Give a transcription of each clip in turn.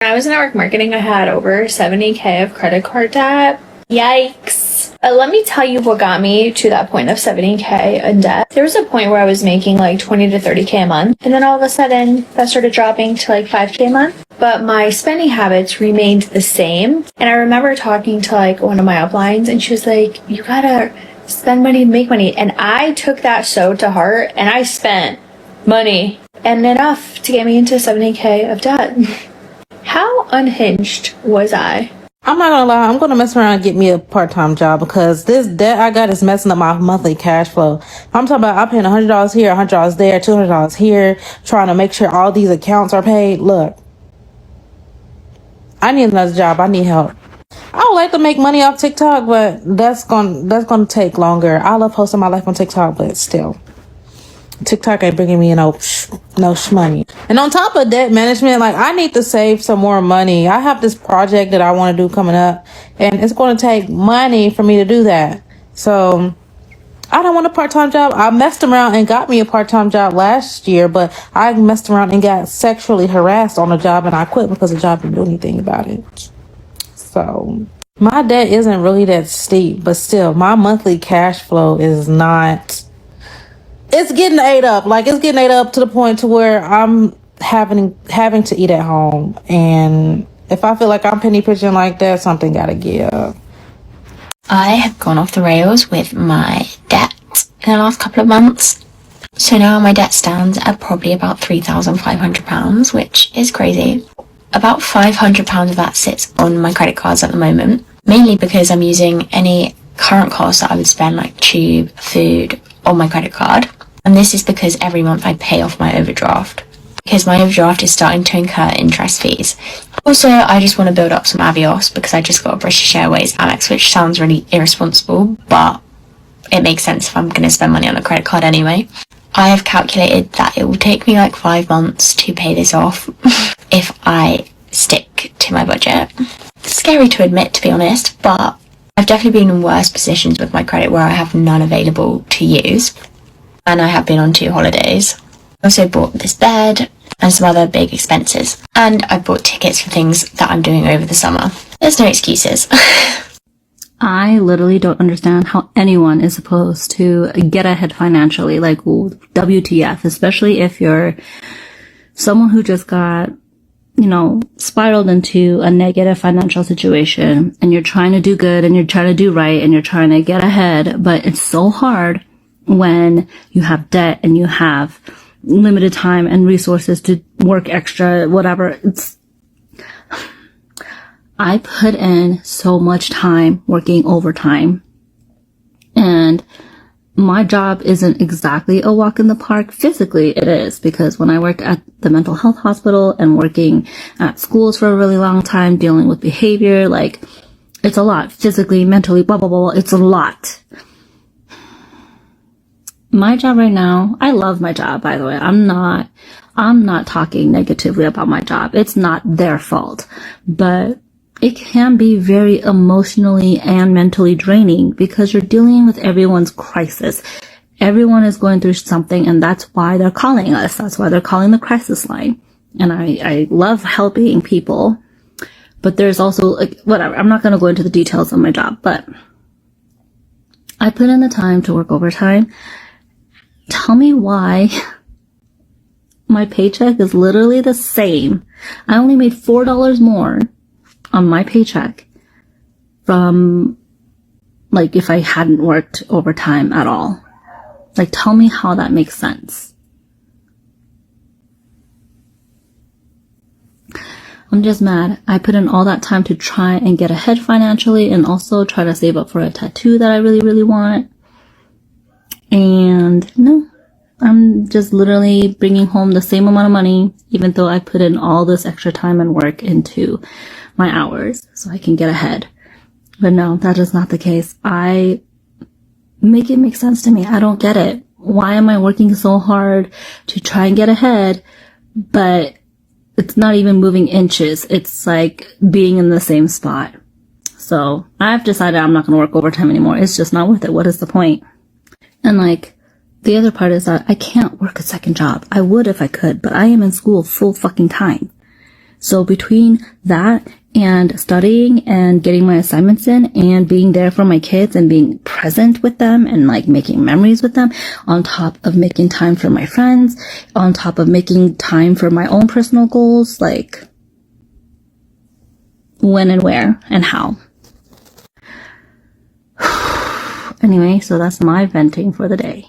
When I was in network marketing, I had over 70K of credit card debt. Yikes. Let me tell you what got me to that point of 70K in debt. There was a point where I was making like 20 to 30K a month, and then all of a sudden that started dropping to like 5K a month. But my spending habits remained the same. And I remember talking to like one of my uplines, and she was like, you gotta spend money to make money. And I took that so to heart, and I spent money and enough to get me into 70K of debt. How unhinged was I? I'm not gonna lie, I'm gonna mess around and get me a part-time job because this debt I got is messing up my monthly cash flow. I'm talking about I'm paying $100 here, $100 there, $200 here, trying to make sure all these accounts are paid. Look, I need another job. I need help. I would like to make money off TikTok, but that's gonna take longer. I love posting my life on TikTok, but still, TikTok ain't bringing me no shmoney. And on top of debt management, like I need to save some more money. I have this project that I want to do coming up, and it's going to take money for me to do that. So I don't want a part-time job. I messed around and got me a part-time job last year, but I messed around and got sexually harassed on a job, and I quit because the job didn't do anything about it. So my debt isn't really that steep, but still, my monthly cash flow is not. It's getting ate up. Like, it's getting ate up to the point to where I'm having to eat at home. And if I feel like I'm penny pinching like that, something gotta give. I have gone off the rails with my debt in the last couple of months. So now my debt stands at probably about £3,500, which is crazy. About £500 of that sits on my credit cards at the moment, mainly because I'm using any current costs that I would spend, like tube, food, on my credit card. And this is because every month I pay off my overdraft, because my overdraft is starting to incur interest fees. Also, I just want to build up some Avios because I just got a British Airways Amex, which sounds really irresponsible, but it makes sense if I'm going to spend money on a credit card anyway. I have calculated that it will take me like 5 months to pay this off if I stick to my budget. It's scary to admit, to be honest, but I've definitely been in worse positions with my credit where I have none available to use. And I have been on 2 holidays. I also bought this bed and some other big expenses. And I bought tickets for things that I'm doing over the summer. There's no excuses. I literally don't understand how anyone is supposed to get ahead financially. Like, WTF, especially if you're someone who just got, spiraled into a negative financial situation and you're trying to do good and you're trying to do right and you're trying to get ahead. But it's so hard when you have debt and you have limited time and resources to work extra, whatever. I put in so much time working overtime, and my job isn't exactly a walk in the park. Physically it is, because when I worked at the mental health hospital and working at schools for a really long time, dealing with behavior, like, it's a lot physically, mentally, blah, blah, blah. It's a lot. My job right now, I love my job, by the way. I'm not talking negatively about my job. It's not their fault, but it can be very emotionally and mentally draining because you're dealing with everyone's crisis. Everyone is going through something, and that's why they're calling us. That's why they're calling the crisis line. And I love helping people, but there's also, whatever. I'm not going to go into the details of my job, but I put in the time to work overtime. Tell me why my paycheck is literally the same. I only made $4 more on my paycheck from, like, if I hadn't worked overtime at all. Like, tell me how that makes sense. I'm just mad. I put in all that time to try and get ahead financially and also try to save up for a tattoo that I really, really want. And no, I'm just literally bringing home the same amount of money, even though I put in all this extra time and work into my hours so I can get ahead. But no, that is not the case. I make it make sense to me. I don't get it. Why am I working so hard to try and get ahead, but it's not even moving inches? It's like being in the same spot. So I've decided I'm not going to work overtime anymore. It's just not worth it. What is the point? And like, the other part is that I can't work a second job. I would if I could, but I am in school full fucking time. So between that and studying and getting my assignments in and being there for my kids and being present with them and like making memories with them, on top of making time for my friends, on top of making time for my own personal goals, like when and where and how. Anyway, so that's my venting for the day.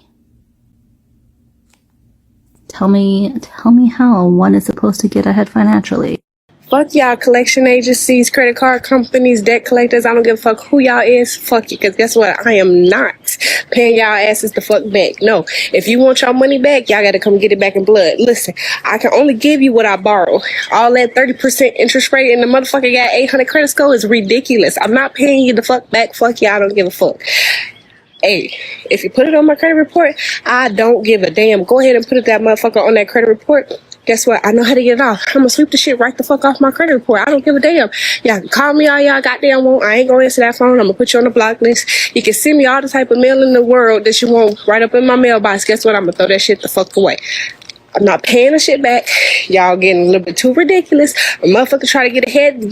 Tell me how one is supposed to get ahead financially. Fuck y'all collection agencies, credit card companies, debt collectors. I don't give a fuck who y'all is. Fuck you. Because guess what? I am not paying y'all asses the fuck back. No. If you want your money back, y'all got to come get it back in blood. Listen, I can only give you what I borrow. All that 30% interest rate and the motherfucker got 800 credit score is ridiculous. I'm not paying you the fuck back. Fuck y'all. I don't give a fuck. Hey, if you put it on my credit report, I don't give a damn. Go ahead and put that motherfucker on that credit report. Guess what? I know how to get it off. I'm gonna sweep the shit right the fuck off my credit report. I don't give a damn. Y'all can call me all y'all goddamn want. I ain't gonna answer that phone. I'm gonna put you on the block list. You can send me all the type of mail in the world that you want right up in my mailbox. Guess what? I'm gonna throw that shit the fuck away. I'm not paying the shit back. Y'all getting a little bit too ridiculous. A motherfucker try to get ahead,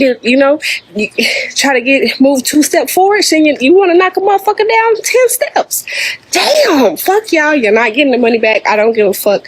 try to move 2 steps forward, saying you want to knock a motherfucker down 10 steps. Damn, fuck y'all. You're not getting the money back. I don't give a fuck.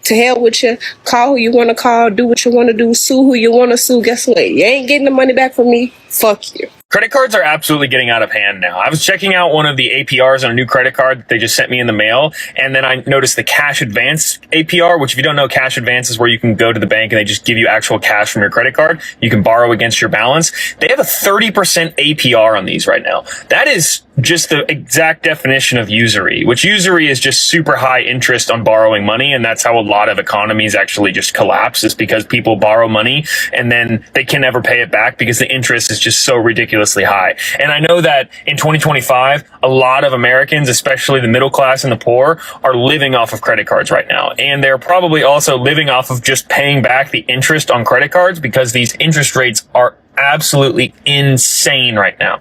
To hell with you. Call who you want to call. Do what you want to do. Sue who you want to sue. Guess what? You ain't getting the money back from me. Fuck you. Credit cards are absolutely getting out of hand now. I was checking out one of the APRs on a new credit card that they just sent me in the mail, and then I noticed the cash advance APR, which if you don't know, cash advance is where you can go to the bank and they just give you actual cash from your credit card. You can borrow against your balance. They have a 30% APR on these right now. That is just the exact definition of usury, which usury is just super high interest on borrowing money, and that's how a lot of economies actually just collapse, is because people borrow money and then they can never pay it back because the interest is just so ridiculously high. And I know that in 2025, a lot of Americans, especially the middle class and the poor, are living off of credit cards right now. And they're probably also living off of just paying back the interest on credit cards because these interest rates are absolutely insane right now.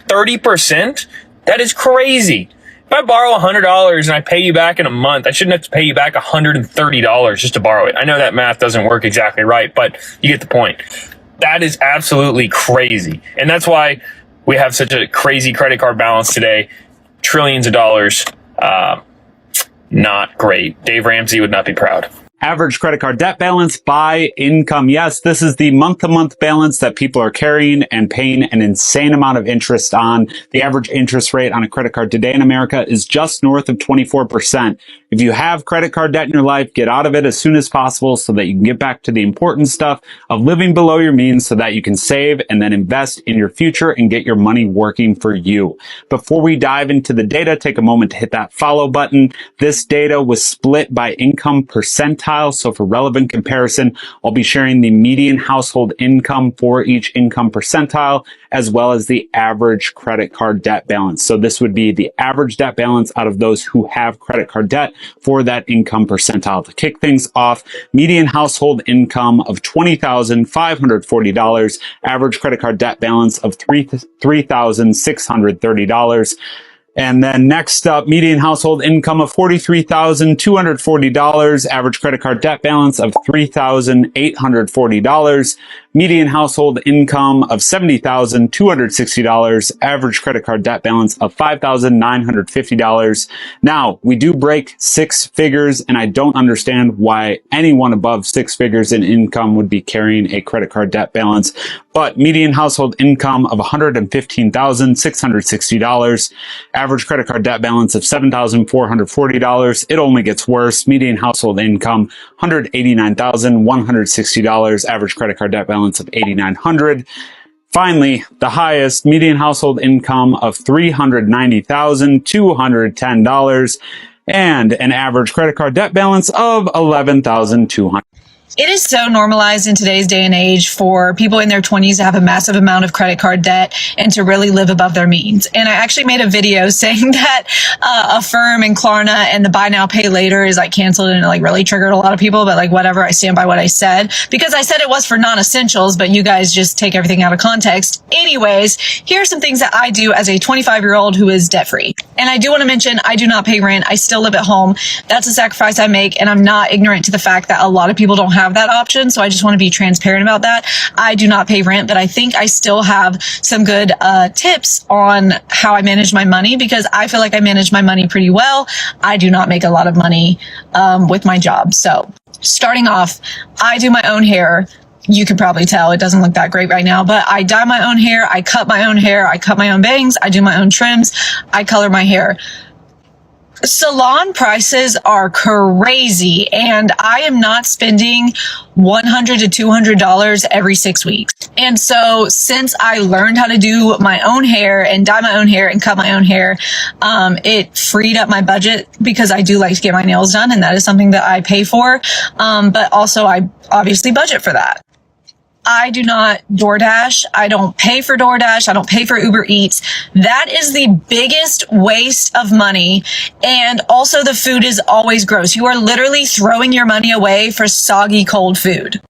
30%? That is crazy. If I borrow $100 and I pay you back in a month, I shouldn't have to pay you back $130 just to borrow it. I know that math doesn't work exactly right, but you get the point. That is absolutely crazy. And that's why we have such a crazy credit card balance today. Trillions of dollars. Not great. Dave Ramsey would not be proud. Average credit card debt balance by income. Yes, this is the month-to-month balance that people are carrying and paying an insane amount of interest on. The average interest rate on a credit card today in America is just north of 24%. If you have credit card debt in your life, get out of it as soon as possible so that you can get back to the important stuff of living below your means so that you can save and then invest in your future and get your money working for you. Before we dive into the data, take a moment to hit that follow button. This data was split by income percentile. So for relevant comparison, I'll be sharing the median household income for each income percentile, as well as the average credit card debt balance. So this would be the average debt balance out of those who have credit card debt for that income percentile. To kick things off, median household income of $20,540, average credit card debt balance of $3,630. And then next up, median household income of $43,240, average credit card debt balance of $3,840, median household income of $70,260, average credit card debt balance of $5,950. Now, we do break 6 figures, and I don't understand why anyone above 6 figures in income would be carrying a credit card debt balance. But median household income of $115,660, average credit card debt balance of $7,440. It only gets worse. Median household income, $189,160, average credit card debt balance of $8,900. Finally, the highest, median household income of $390,210 and an average credit card debt balance of $11,200. It is so normalized in today's day and age for people in their 20s to have a massive amount of credit card debt and to really live above their means. And I actually made a video saying that Affirm and Klarna and the buy now pay later is like canceled, and it like really triggered a lot of people. But like whatever, I stand by what I said because I said it was for non-essentials, but you guys just take everything out of context. Anyways, here are some things that I do as a 25-year-old who is debt-free. And I do want to mention I do not pay rent. I still live at home. That's a sacrifice I make, and I'm not ignorant to the fact that a lot of people don't have have that option. So I just want to be transparent about that. I do not pay rent, but I think I still have some good tips on how I manage my money, because I feel like I manage my money pretty well. I do not make a lot of money with my job. So starting off, I do my own hair. You could probably tell it doesn't look that great right now, but I dye my own hair. I cut my own hair. I cut my own bangs. I do my own trims. I color my hair. Salon prices are crazy, and I am not spending $100 to $200 every 6 weeks. And so since I learned how to do my own hair and dye my own hair and cut my own hair, it freed up my budget, because I do like to get my nails done, and that is something that I pay for. But also I obviously budget for that. I do not DoorDash. I don't pay for DoorDash. I don't pay for Uber Eats. That is the biggest waste of money. And also the food is always gross. You are literally throwing your money away for soggy, cold food.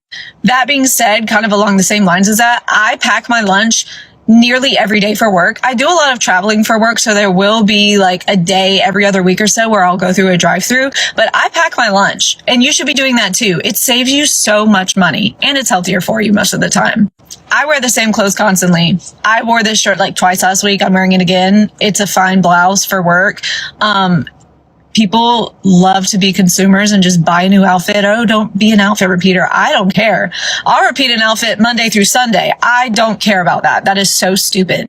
That being said, kind of along the same lines as that, I pack my lunch nearly every day for work. I do a lot of traveling for work, so there will be like a day every other week or so where I'll go through a drive-through, but I pack my lunch, and you should be doing that too. It saves you so much money, and it's healthier for you most of the time. I wear the same clothes constantly. I wore this shirt like twice last week. I'm wearing it again. It's a fine blouse for work. People love to be consumers and just buy a new outfit. Oh, don't be an outfit repeater. I don't care. I'll repeat an outfit Monday through Sunday. I don't care about that. That is so stupid.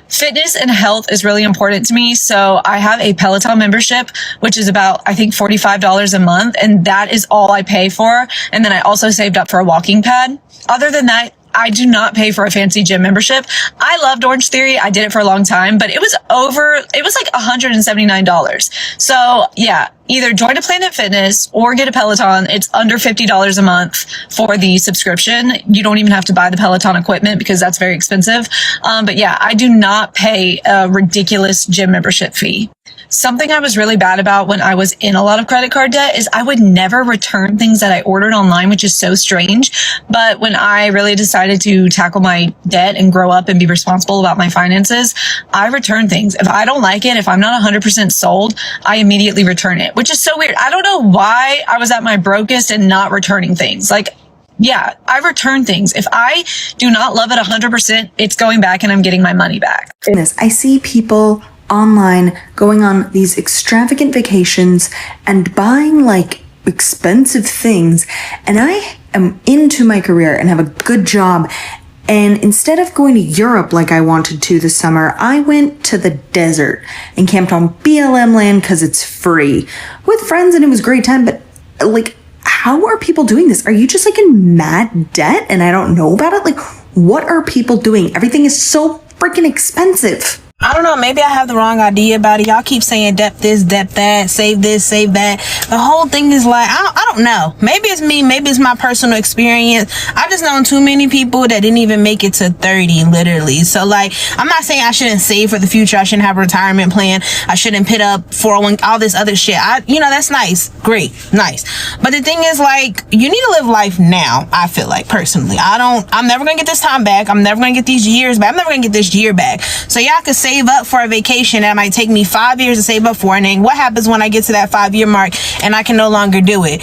Fitness and health is really important to me. So I have a Peloton membership, which is about, I think, $45 a month. And that is all I pay for. And then I also saved up for a walking pad. Other than that, I do not pay for a fancy gym membership. I loved Orange Theory. I did it for a long time, but it was like $179. So yeah, either join a Planet Fitness or get a Peloton. It's under $50 a month for the subscription. You don't even have to buy the Peloton equipment because that's very expensive. But yeah, I do not pay a ridiculous gym membership fee. Something I was really bad about when I was in a lot of credit card debt is I would never return things that I ordered online, which is so strange. But when I really decided to tackle my debt and grow up and be responsible about my finances, I return things. If I don't like it, if I'm not 100% sold, I immediately return it, which is so weird. I don't know why I was at my brokest and not returning things. Like, yeah, I return things. If I do not love it 100%, it's going back and I'm getting my money back. I see people online going on these extravagant vacations and buying like expensive things, and I am into my career and have a good job, and instead of going to Europe like I wanted to this summer, I went to the desert and camped on BLM land because it's free with friends, and it was a great time. But like, how are people doing this? Are you just like in mad debt and I don't know about it? Like, what are people doing? Everything is so freaking expensive. I don't know, maybe I have the wrong idea about it. Y'all keep saying debt this, debt that, save this, save that. The whole thing is like, I don't know. Maybe it's me, maybe it's my personal experience. I just known too many people that didn't even make it to 30, literally. So like, I'm not saying I shouldn't save for the future. I shouldn't have a retirement plan. I shouldn't put up 401, all this other shit. That's nice. Great. Nice. But the thing is, like, you need to live life now, I feel like, personally. I'm never gonna get this time back. I'm never gonna get these years back. I'm never gonna get this year back. So y'all can save up for a vacation that might take me 5 years to save up for, and then what happens when I get to that 5-year mark and I can no longer do it?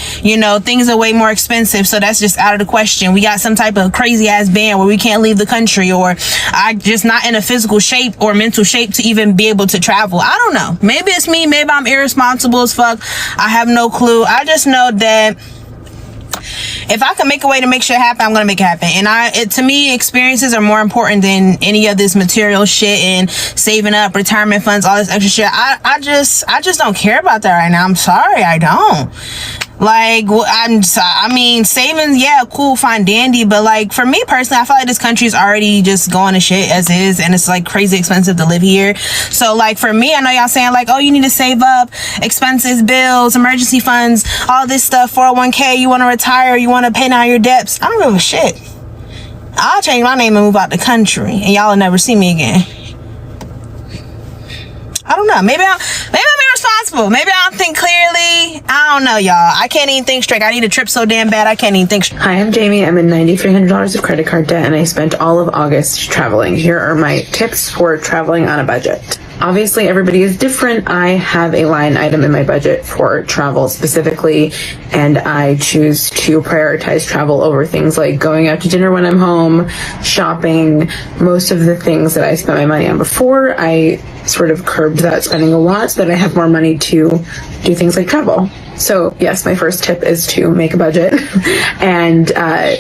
Things are way more expensive, so that's just out of the question. We got some type of crazy ass ban where we can't leave the country, or I just not in a physical shape or mental shape to even be able to travel. I don't know. Maybe it's me. Maybe I'm irresponsible as fuck. I have no clue. I just know that if I can make a way to make shit happen, I'm gonna make it happen. And to me, experiences are more important than any of this material shit and saving up, retirement funds, all this extra shit. I just don't care about that right now. I'm sorry, I don't. Like, savings, yeah, cool, fine, dandy. But like, for me personally, I feel like this country is already just going to shit as is, and it's like crazy expensive to live here. So like, for me, I know y'all saying like, oh, you need to save up, expenses, bills, emergency funds, all this stuff, 401k, you want to retire, you want to pay down your debts. I don't give a shit. I'll change my name and move out the country, and y'all will never see me again. I don't know. Maybe I'm irresponsible. Maybe I don't think clearly. I don't know, y'all. I can't even think straight. I need a trip so damn bad. I can't even think straight. Hi, I'm Jamie. I'm in $9,300 of credit card debt, and I spent all of August traveling. Here are my tips for traveling on a budget. Obviously, everybody is different. I have a line item in my budget for travel specifically, and I choose to prioritize travel over things like going out to dinner when I'm home, shopping. Most of the things that I spent my money on before, I sort of curbed that spending a lot so that I have more money to do things like travel. So yes, my first tip is to make a budget and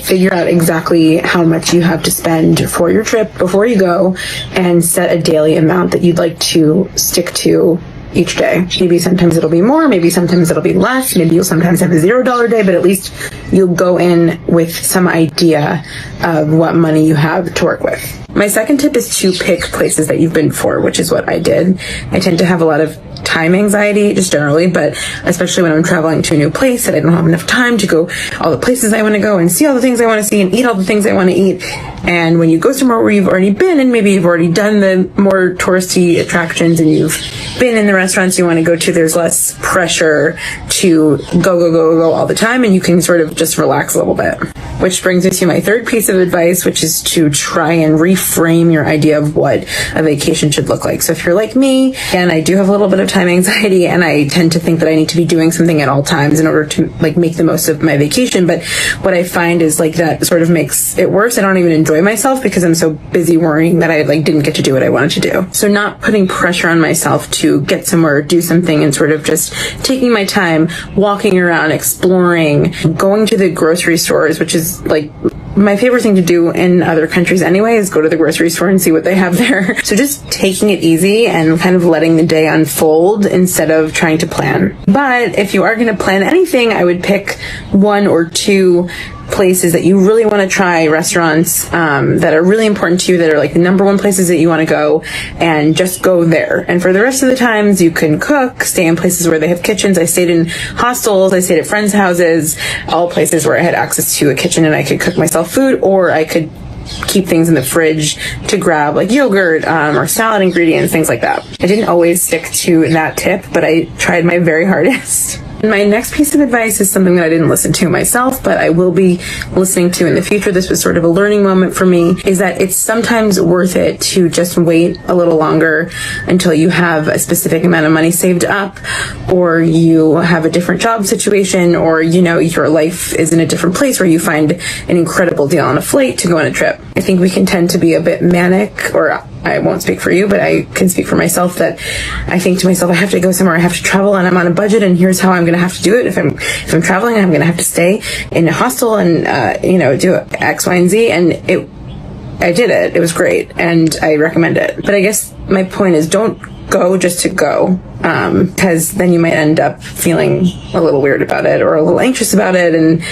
figure out exactly how much you have to spend for your trip before you go, and set a daily amount that you'd like to stick to each day. Maybe sometimes it'll be more, maybe sometimes it'll be less, maybe you'll sometimes have a $0 day, but at least you'll go in with some idea of what money you have to work with. My second tip is to pick places that you've been before, which is what I did. I tend to have a lot of time anxiety just generally, but especially when I'm traveling to a new place and I don't have enough time to go all the places I want to go and see all the things I want to see and eat all the things I want to eat. And when you go somewhere where you've already been and maybe you've already done the more touristy attractions and you've been in the restaurants you want to go to, there's less pressure to go all the time, and you can sort of just relax a little bit. Which brings me to my third piece of advice, which is to try and reframe your idea of what a vacation should look like. So if you're like me, and I do have a little bit of time anxiety, and I tend to think that I need to be doing something at all times in order to like make the most of my vacation, but what I find is like that sort of makes it worse. I don't even enjoy myself because I'm so busy worrying that I like didn't get to do what I wanted to do. So not putting pressure on myself to get somewhere, do something, and sort of just taking my time, walking around, exploring, going to the grocery stores, which is like my favorite thing to do in other countries anyway, is go to the grocery store and see what they have there. So just taking it easy and kind of letting the day unfold instead of trying to plan. But if you are going to plan anything, I would pick one or two places that you really want to try, restaurants that are really important to you, that are like the number one places that you want to go, and just go there. And for the rest of the times, you can cook, stay in places where they have kitchens. I stayed in hostels, I stayed at friends' houses, all places where I had access to a kitchen and I could cook myself food, or I could keep things in the fridge to grab like yogurt or salad ingredients, things like that. I didn't always stick to that tip, but I tried my very hardest. My next piece of advice is something that I didn't listen to myself, but I will be listening to in the future. This was sort of a learning moment for me, is that it's sometimes worth it to just wait a little longer until you have a specific amount of money saved up, or you have a different job situation, or, you know, your life is in a different place where you find an incredible deal on a flight to go on a trip. I think we can tend to be a bit manic, or I won't speak for you, but I can speak for myself, that I think to myself, I have to go somewhere, I have to travel, and I'm on a budget, and here's how I'm going to have to do it. If I'm traveling, I'm going to have to stay in a hostel and, do X, Y, and Z. And I did it. It was great. And I recommend it. But I guess my point is, don't go just to go. Because then you might end up feeling a little weird about it or a little anxious about it. And,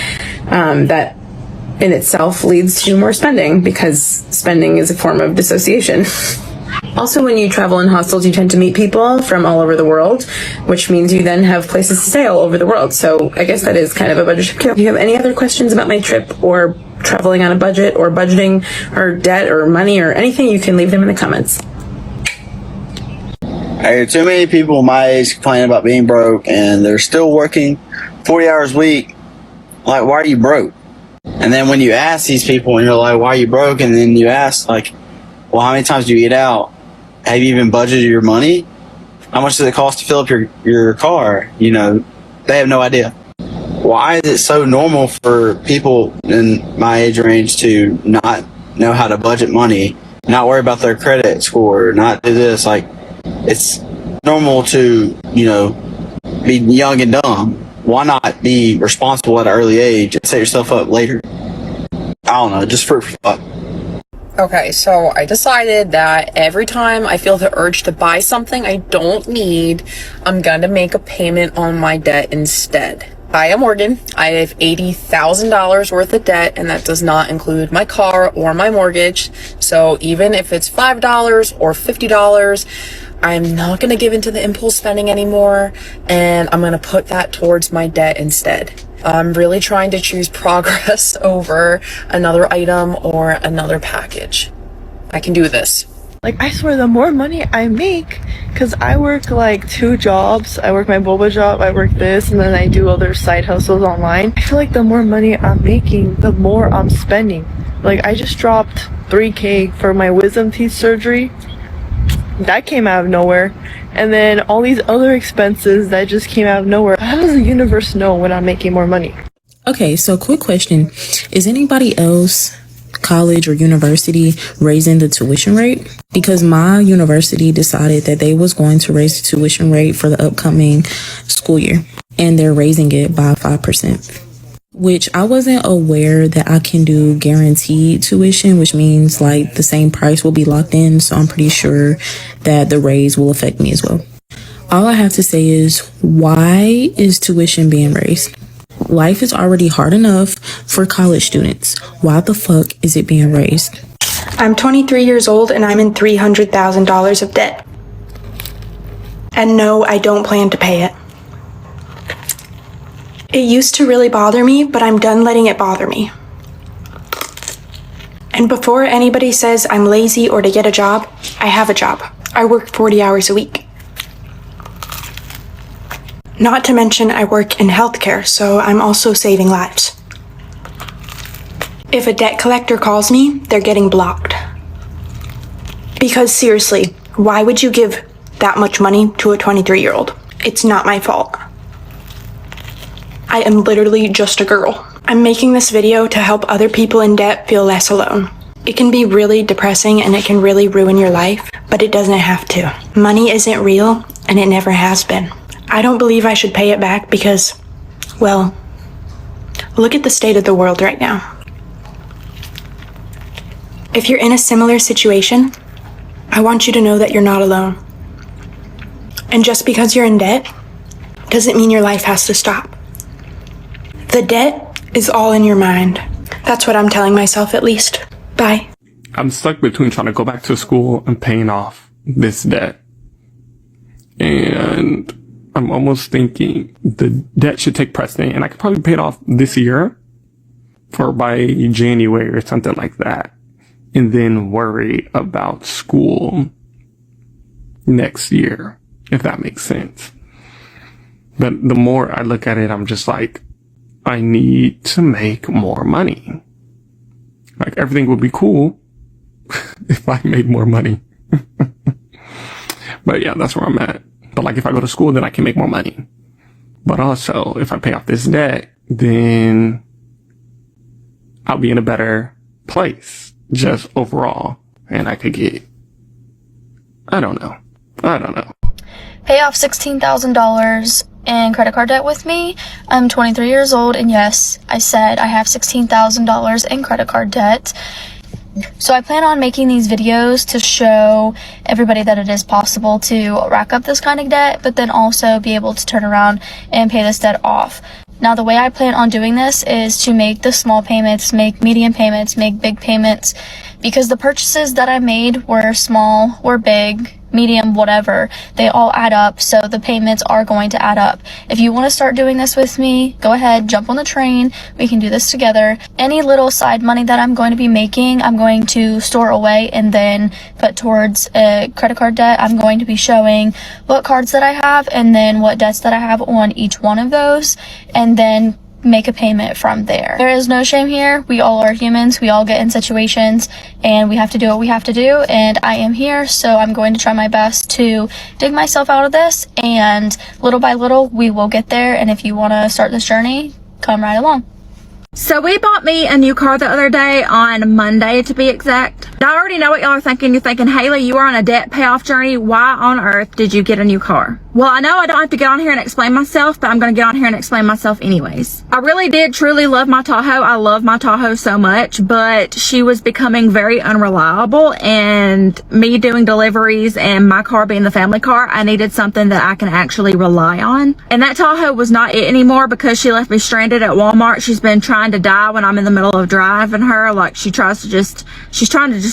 that in itself leads to more spending, because spending is a form of dissociation. Also, when you travel in hostels, you tend to meet people from all over the world, which means you then have places to stay all over the world. So I guess that is kind of a budget tip. If you have any other questions about my trip, or traveling on a budget, or budgeting, or debt, or money, or anything, you can leave them in the comments. I hear too many people my age complain about being broke, and they're still working 40 hours a week. Like, why are you broke? And then when you ask these people, and you're like, why are you broke? And then you ask, like, well, how many times do you eat out? Have you even budgeted your money? How much does it cost to fill up your car? You know, they have no idea. Why is it so normal for people in my age range to not know how to budget money, not worry about their credit score, not do this? Like, it's normal to, be young and dumb. Why not be responsible at an early age and set yourself up later? I don't know, just for thought. Okay, so I decided that every time I feel the urge to buy something I don't need, I'm gonna make a payment on my debt instead. Hi, I'm Morgan. I have $80,000 worth of debt, and that does not include my car or my mortgage. So even if it's $5 or $50, I'm not going to give into the impulse spending anymore, and I'm going to put that towards my debt instead. I'm really trying to choose progress over another item or another package. I can do this. Like, I swear, the more money I make, because I work like 2 jobs. I work my boba job, I work this, and then I do other side hustles online. I feel like the more money I'm making, the more I'm spending. Like, I just dropped $3,000 for my wisdom teeth surgery. that came out of nowhere. And then all these other expenses that just came out of nowhere. How does the universe know when I'm making more money? Okay, so quick question. Is anybody else, college or university, raising the tuition rate? Because my university decided that they was going to raise the tuition rate for the upcoming school year, and they're raising it by 5%, which I wasn't aware that I can do guaranteed tuition, which means like the same price will be locked in. So I'm pretty sure that the raise will affect me as well. All I have to say is, why is tuition being raised? Life is already hard enough for college students. Why the fuck is it being raised? I'm 23 years old and I'm in $300,000 of debt. And no, I don't plan to pay it. It used to really bother me, but I'm done letting it bother me. And before anybody says I'm lazy or to get a job, I have a job. I work 40 hours a week. Not to mention I work in healthcare, so I'm also saving lives. If a debt collector calls me, they're getting blocked. Because seriously, why would you give that much money to a 23-year-old? It's not my fault. I am literally just a girl. I'm making this video to help other people in debt feel less alone. It can be really depressing and it can really ruin your life, but it doesn't have to. Money isn't real and it never has been. I don't believe I should pay it back because, well, look at the state of the world right now. If you're in a similar situation, I want you to know that you're not alone. And just because you're in debt doesn't mean your life has to stop. The debt is all in your mind. That's what I'm telling myself, at least. Bye. I'm stuck between trying to go back to school and paying off this debt. And I'm almost thinking the debt should take precedent, and I could probably pay it off this year or by January or something like that, and then worry about school next year, if that makes sense. But the more I look at it, I'm just like, I need to make more money. Like, everything would be cool if I made more money. But yeah, that's where I'm at. But like, if I go to school, then I can make more money. But also, if I pay off this debt, then I'll be in a better place, just overall. And I could get, I don't know. Pay off $16,000 in credit card debt with me. I'm 23 years old, and yes, I said I have $16,000 in credit card debt. So I plan on making these videos to show everybody that it is possible to rack up this kind of debt, but then also be able to turn around and pay this debt off. Now, the way I plan on doing this is to make the small payments, make medium payments, make big payments, because the purchases that I made were small, were big, medium, whatever, they all add up, so the payments are going to add up. If you want to start doing this with me, go ahead, jump on the train, we can do this together. Any little side money that I'm going to be making, I'm going to store away and then put towards a credit card debt. I'm going to be showing what cards that I have and then what debts that I have on each one of those, and then make a payment from there. There is no shame here. We all are humans. We all get in situations and we have to do what we have to do, and I am here, so I'm going to try my best to dig myself out of this, and little by little we will get there. And if you want to start this journey, come right along. So we bought me a new car the other day, on Monday to be exact. I already know what y'all are thinking. You're thinking, Haley, you are on a debt payoff journey. Why on earth did you get a new car? Well, I know I don't have to get on here and explain myself, but I'm going to get on here and explain myself anyways. I really did truly love my Tahoe. I love my Tahoe so much, but she was becoming very unreliable, and me doing deliveries and my car being the family car, I needed something that I can actually rely on. And that Tahoe was not it anymore because she left me stranded at Walmart. She's been trying to die when I'm in the middle of driving her. Like, she's trying to just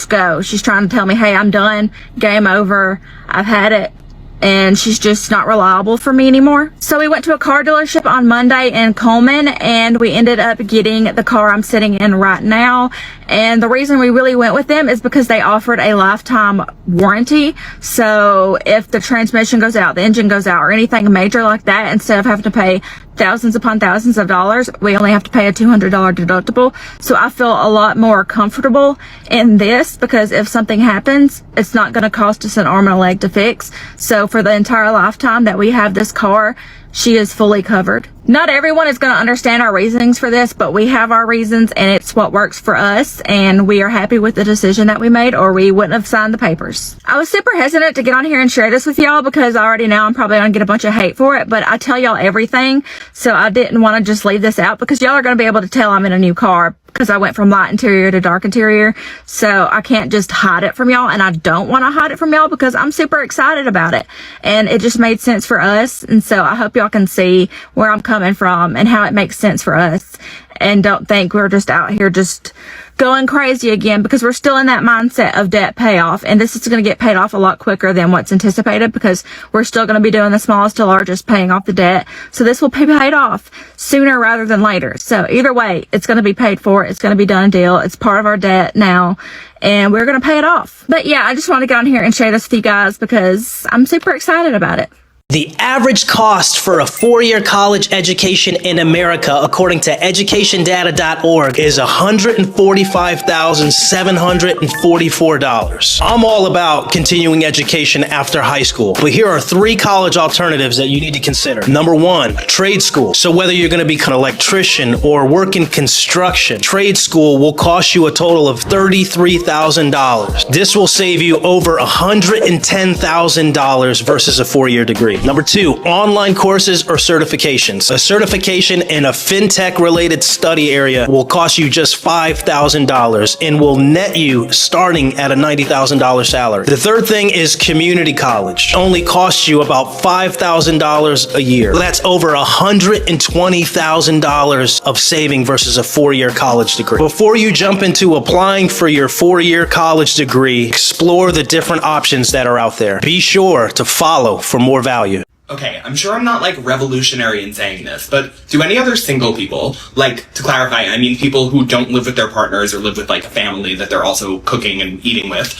go. She's trying to tell me, hey, I'm done, game over, I've had it. And she's just not reliable for me anymore. So we went to a car dealership on Monday in Coleman, and we ended up getting the car I'm sitting in right now. And the reason we really went with them is because they offered a lifetime warranty. So if the transmission goes out, the engine goes out, or anything major like that, instead of having to pay thousands upon thousands of dollars. We only have to pay a $200 deductible. So I feel a lot more comfortable in this because if something happens, it's not going to cost us an arm and a leg to fix. So for the entire lifetime that we have this car, she is fully covered. Not everyone is going to understand our reasonings for this, but we have our reasons and it's what works for us, and we are happy with the decision that we made, or we wouldn't have signed the papers. I was super hesitant to get on here and share this with y'all because I already know I'm probably going to get a bunch of hate for it, but I tell y'all everything, so I didn't want to just leave this out because y'all are going to be able to tell I'm in a new car because I went from light interior to dark interior, so I can't just hide it from y'all, and I don't want to hide it from y'all because I'm super excited about it, and it just made sense for us, and so I hope y'all can see where I'm coming from and how it makes sense for us, and don't think we're just out here just going crazy again, because we're still in that mindset of debt payoff, and this is going to get paid off a lot quicker than what's anticipated because we're still going to be doing the smallest to largest paying off the debt, so this will be paid off sooner rather than later. So either way, it's going to be paid for, it's going to be done a deal, it's part of our debt now, and we're going to pay it off. But yeah, I just want to get on here and share this with you guys because I'm super excited about it. The average cost for a 4-year college education in America, according to educationdata.org, is $145,744. I'm all about continuing education after high school, but here are 3 college alternatives that you need to consider. Number 1, trade school. So whether you're going to become an electrician or work in construction, trade school will cost you a total of $33,000. This will save you over $110,000 versus a 4-year degree. Number 2, online courses or certifications. A certification in a fintech related study area will cost you just $5,000 and will net you starting at a $90,000 salary. The third thing is community college. Only costs you about $5,000 a year. That's over $120,000 of saving versus a 4-year college degree. Before you jump into applying for your 4-year college degree, explore the different options that are out there. Be sure to follow for more value. Okay, I'm sure I'm not like revolutionary in saying this, but do any other single people, like to clarify, I mean people who don't live with their partners or live with like a family that they're also cooking and eating with,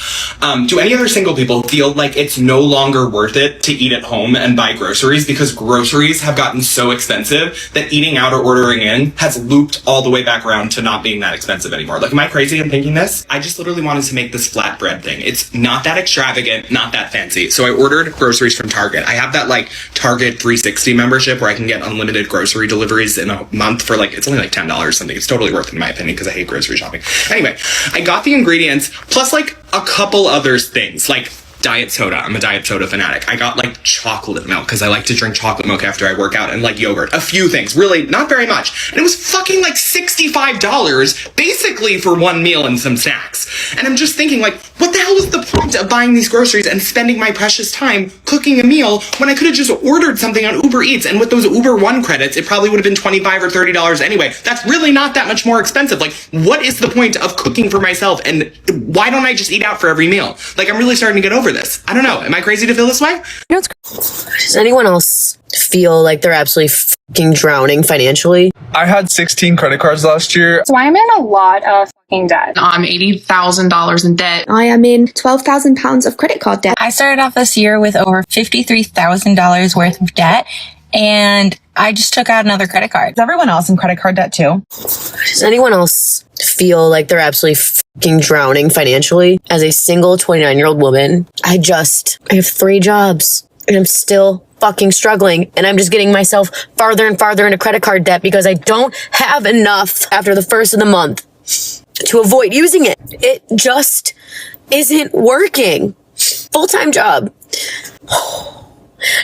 do any other single people feel like it's no longer worth it to eat at home and buy groceries because groceries have gotten so expensive that eating out or ordering in has looped all the way back around to not being that expensive anymore? Like, am I crazy in thinking this? I just literally wanted to make this flatbread thing. It's not that extravagant, not that fancy. So I ordered groceries from Target. I have that like Target 360 membership where I can get unlimited grocery deliveries in a month for like, it's only like $10 or something. It's totally worth it in my opinion because I hate grocery shopping. Anyway, I got the ingredients plus like a couple other things like diet soda. I'm a diet soda fanatic. I got like chocolate milk because I like to drink chocolate milk after I work out, and like yogurt. A few things, really not very much. And it was fucking like $65 basically for one meal and some snacks. And I'm just thinking like, what the hell is the point of buying these groceries and spending my precious time cooking a meal when I could have just ordered something on Uber Eats, and with those Uber One credits, it probably would have been $25 or $30 anyway. That's really not that much more expensive. Like, what is the point of cooking for myself, and why don't I just eat out for every meal? Like, I'm really starting to get over this. I don't know. Am I crazy to feel this way? Does anyone else feel like they're absolutely fucking drowning financially? I had 16 credit cards last year. So I'm in a lot of fucking debt. I'm $80,000 in debt. I am in 12,000 pounds of credit card debt. I started off this year with over $53,000 worth of debt, and I just took out another credit card. Is everyone else in credit card debt too? Does anyone else feel like they're absolutely fucking drowning financially? As a single 29-year-old woman, I have 3 jobs and I'm still fucking struggling, and I'm just getting myself farther and farther into credit card debt because I don't have enough after the first of the month to avoid using it. It just isn't working. Full-time job.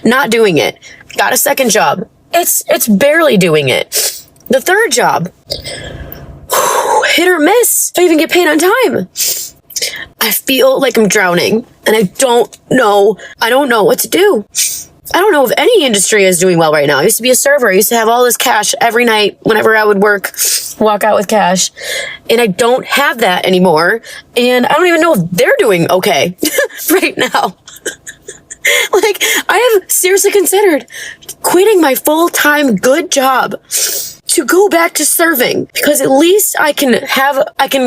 Not doing it. Got a second job. It's barely doing it. The third job, hit or miss. If I even get paid on time. I feel like I'm drowning, and I don't know what to do. I don't know if any industry is doing well right now. I used to be a server. I used to have all this cash every night whenever I would walk out with cash. And I don't have that anymore. And I don't even know if they're doing okay right now. Like, I have seriously considered quitting my full-time good job to go back to serving, because at least I can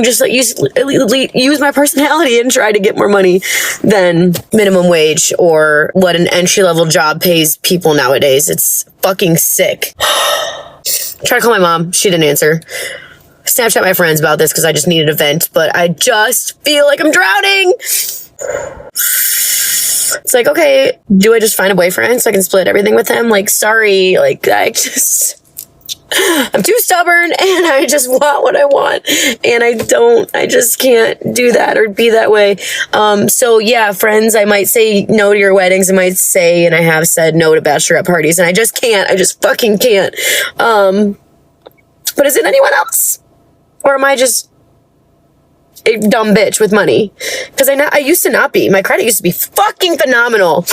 just use my personality and try to get more money than minimum wage or what an entry-level job pays people nowadays. It's fucking sick. Tried to call my mom. She didn't answer. Snapchat my friends about this because I just needed a vent, but I just feel like I'm drowning. It's like, okay, do I just find a boyfriend so I can split everything with him? Like, sorry, like, I'm too stubborn and I just want what I want. And I just can't do that or be that way. So yeah, friends, I might say no to your weddings. I might say, and I have said no to bachelorette parties, and I just can't. I just fucking can't. But is it anyone else? Or am I just a dumb bitch with money? Because I used to not be. My credit used to be fucking phenomenal.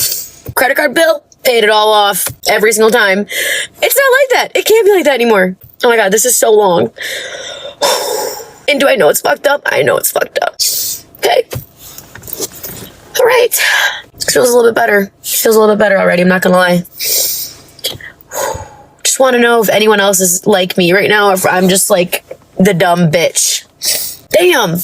Credit card bill, paid it all off every single time. It's not like that. It can't be like that anymore. Oh my God, this is so long. And do I know it's fucked up? I know it's fucked up. Okay. All right. This feels a little bit better. Feels a little bit better already, I'm not gonna lie. Just want to know if anyone else is like me right now, or if I'm just like the dumb bitch. Damn.